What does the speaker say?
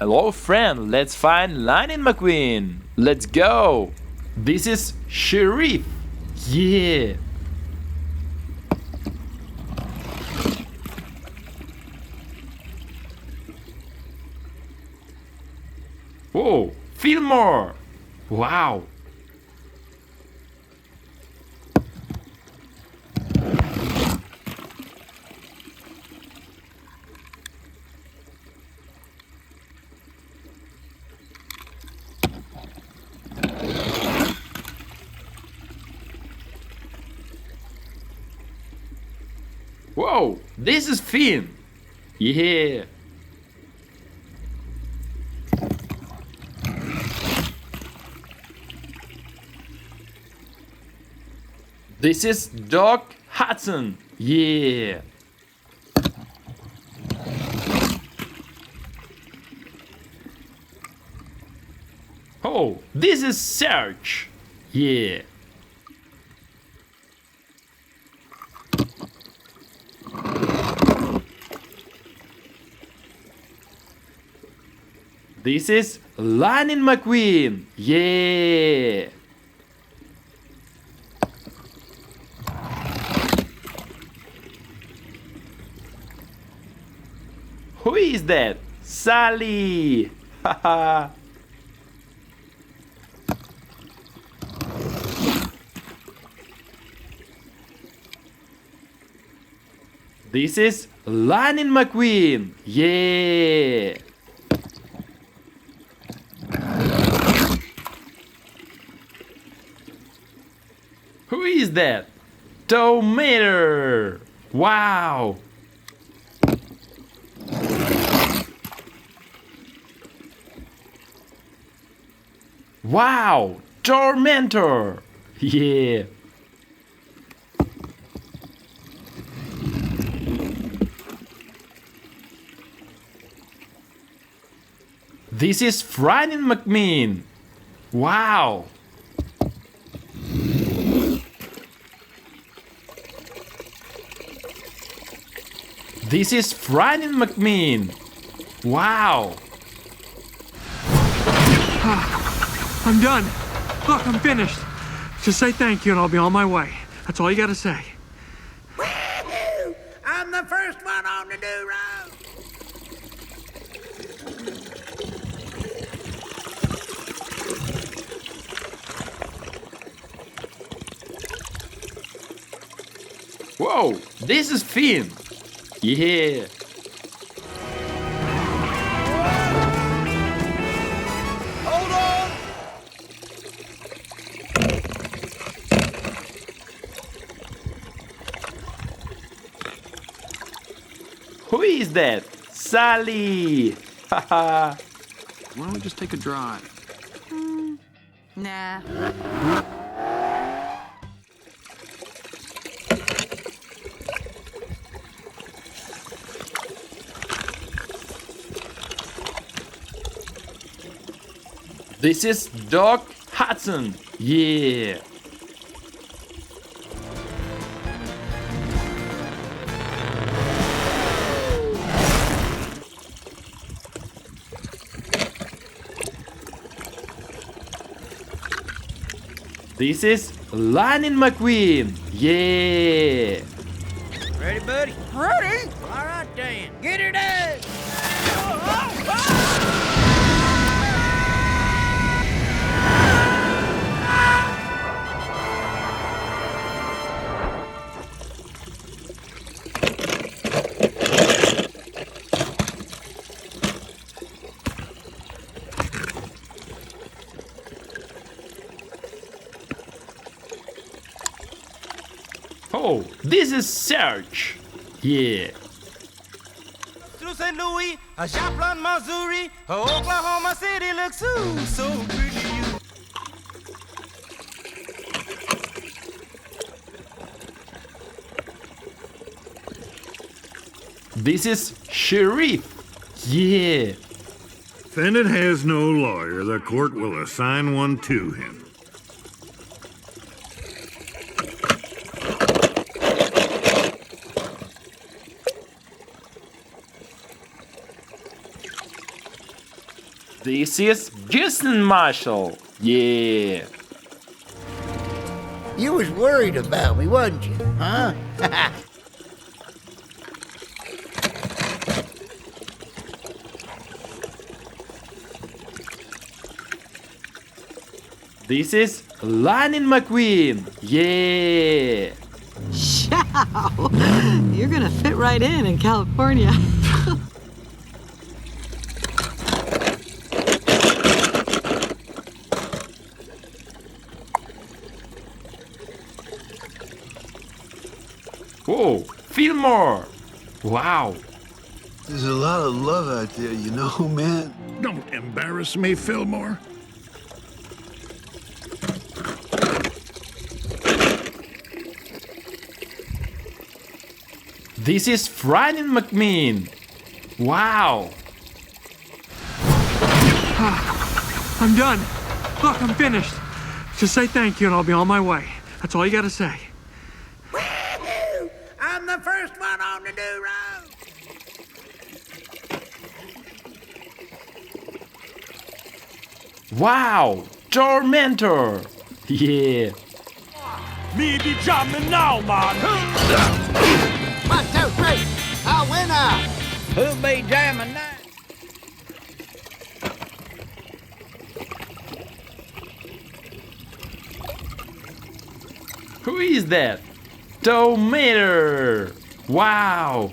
Hello friend, let's find Lightning McQueen. Let's go. This is Sheriff. Yeah. Whoa, Fillmore. Wow. Whoa, this is Finn. Yeah. This is Doc Hudson. Yeah. Oh, this is Serge. Yeah. This is Lightning McQueen. Yeah. Who is that? Sally. Haha. This is Lightning McQueen. Yeah. Who is that? Tomato! Wow! Wow! Tormentor! Yeah! This is Frightening McMean! Wow! This is Frightening McMean. Wow. I'm done. Look, I'm finished. Just say thank you and I'll be on my way. That's all you gotta say. Woo-hoo! I'm the first one on the new road. Whoa, this is Finn. Yeah. Hold on. Who is that? Sally. Haha. Why don't we just take a drive? Nah. This is Doc Hudson. Yeah. This is Lightning McQueen. Yeah. Ready, buddy? Ready? All right, then. Get her done. Oh, this is Serge. Yeah. Through St. Louis, a Joplin, Missouri, a Oklahoma City looks so pretty. This is Sheriff. Yeah. Defendant has no lawyer. The court will assign one to him. This is Gibson Marshall. Yeah. You was worried about me, wasn't you? Huh? This is Lightning McQueen. Yeah. Ciao! You're gonna fit right in California. Whoa, Fillmore. Wow. There's a lot of love out there, you know, man. Don't embarrass me, Fillmore. This is Frightening McMean. Wow. I'm done. Look, I'm finished. Just say thank you and I'll be on my way. That's all you gotta say. Woo-hoo! I'm the first one on the new road. Wow. Tormentor. Yeah. Me be jamming now, man. 1, 2, 3. A winner. Who'll be jamming now? Who is that? Tomater. Wow.